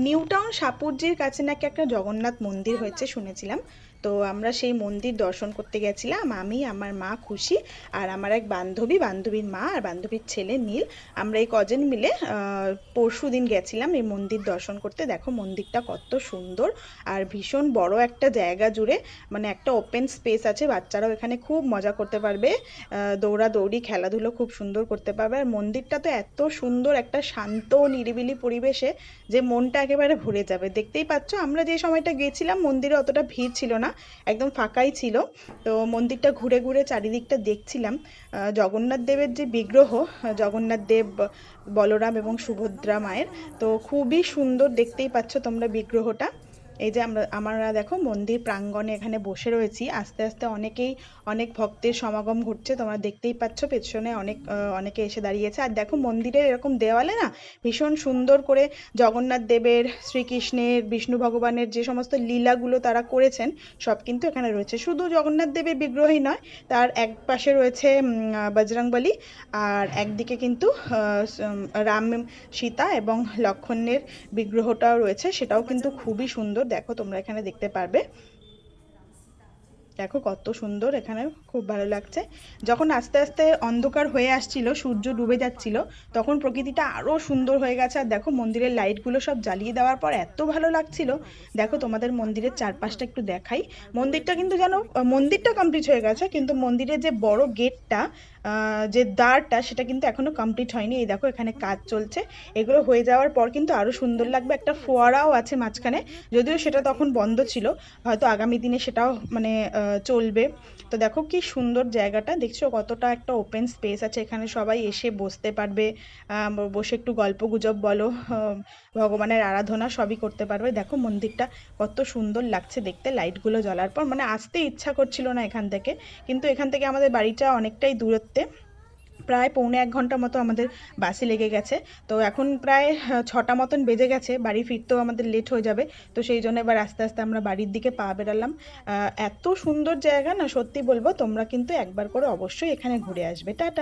New town সাপুরজির কাছে নাকি একটা জগন্নাথ মন্দির হয়েছে শুনেছিলাম। তো আমরা সেই মন্দির দর্শন করতে গেছিলাম, আমি, আমার মা খুশি, আর আমার এক বান্ধবী, বান্ধবীর মা আর বান্ধবীর ছেলে নীল। আমরা এই কজন মিলে পরশু দিন গেছিলাম এই মন্দির দর্শন করতে। দেখো মন্দিরটা কত সুন্দর আর ভীষণ বড় একটা জায়গা জুড়ে, মানে একটা ওপেন স্পেস আছে, বাচ্চারাও এখানে খুব মজা করতে পারবে, দৌড়াদৌড়ি খেলাধুলো খুব সুন্দর করতে পারবে। আর মন্দিরটা তো এত সুন্দর, একটা শান্ত নিরিবিলি পরিবেশে যে মনটা একেবারে ভরে যাবে। দেখতেই পাচ্ছ আমরা যে সময়টা গিয়েছিলাম মন্দিরে অতটা ভিড় ছিল না, একদম ফাঁকাই ছিল। তো মন্দিরটা ঘুরে ঘুরে চারিদিকটা দেখছিলাম। জগন্নাথ দেবের যে বিগ্রহ, জগন্নাথ দেব, বলরাম এবং সুভদ্রা মায়ের, তো খুবই সুন্দর, দেখতেই পাচ্ছ তোমরা বিগ্রহটা। এই যে আমরা দেখো মন্দির প্রাঙ্গণে এখানে বসে রয়েছি, আস্তে আস্তে অনেক ভক্তের সমাগম ঘটছে, তোমরা দেখতেই পাচ্ছ পেছনে অনেকে এসে দাঁড়িয়েছে। আর দেখো মন্দিরের এরকম দেওয়ালে না ভীষণ সুন্দর করে জগন্নাথ দেবের, শ্রীকৃষ্ণের, বিষ্ণু ভগবানের যে সমস্ত লীলাগুলো তারা করেছেন সব কিন্তু এখানে রয়েছে। শুধু জগন্নাথ দেবের বিগ্রহই নয়, তার এক পাশে রয়েছে বজরংবলী, আর একদিকে কিন্তু রাম, সীতা এবং লক্ষণের বিগ্রহটাও রয়েছে, সেটাও কিন্তু খুবই সুন্দর। দেখো তোমরা এখানে দেখতে পারবে, দেখো কত সুন্দর, এখানে খুব ভালো লাগছে। যখন আস্তে আস্তে অন্ধকার হয়ে আসছিল, সূর্য ডুবে যাচ্ছিল, তখন প্রকৃতিটা আরো সুন্দর হয়ে গেছে। আর দেখো মন্দিরের লাইটগুলো সব জ্বালিয়ে দেওয়ার পর এত ভালো লাগছিল। দেখো তোমাদের মন্দিরের চারপাশটা একটু দেখাই। মন্দিরটা কিন্তু জানো, মন্দিরটা কমপ্লিট হয়ে গেছে, কিন্তু মন্দিরের যে বড় গেটটা, যে দ্বারটা, সেটা কিন্তু এখনো কমপ্লিট হয়নি। এই দেখো এখানে কাজ চলছে, এগুলো হয়ে যাওয়ার পর কিন্তু আরো সুন্দর লাগবে। একটা ফোয়ারাও আছে মাঝখানে, যদিও সেটা তখন বন্ধ ছিল, হয়তো আগামী দিনে সেটাও মানে চলবে। তো দেখো কি সুন্দর জায়গাটা, দেখছো কতটা একটা ওপেন স্পেস আছে, এখানে সবাই এসে বসতে পারবে, বসে একটু গল্প গুজব বলো, ভগবানের আরাধনা সবই করতে পারবে। দেখো মন্দিরটা কত সুন্দর লাগছে দেখতে লাইটগুলো জ্বলার পর, মানে আসতে ইচ্ছা করছিল না এখান থেকে, কিন্তু এখান থেকে আমাদের বাড়িটা অনেকটাই দূরত্বে, প্রায় পৌনে 1 ঘন্টা মতো আমাদের বাসে লেগে গেছে। তো এখন প্রায় 6টা মতন বেজে গেছে, বাড়ি ফিরতেও আমাদের লেট হয়ে যাবে। তো সেই জন্য এবার আস্তে আস্তে আমরা বাড়ির দিকে পা বেরালাম। এত সুন্দর জায়গা না, সত্যি বলবো তোমরা কিন্তু একবার করে অবশ্যই এখানে ঘুরে আসবে। টাটা।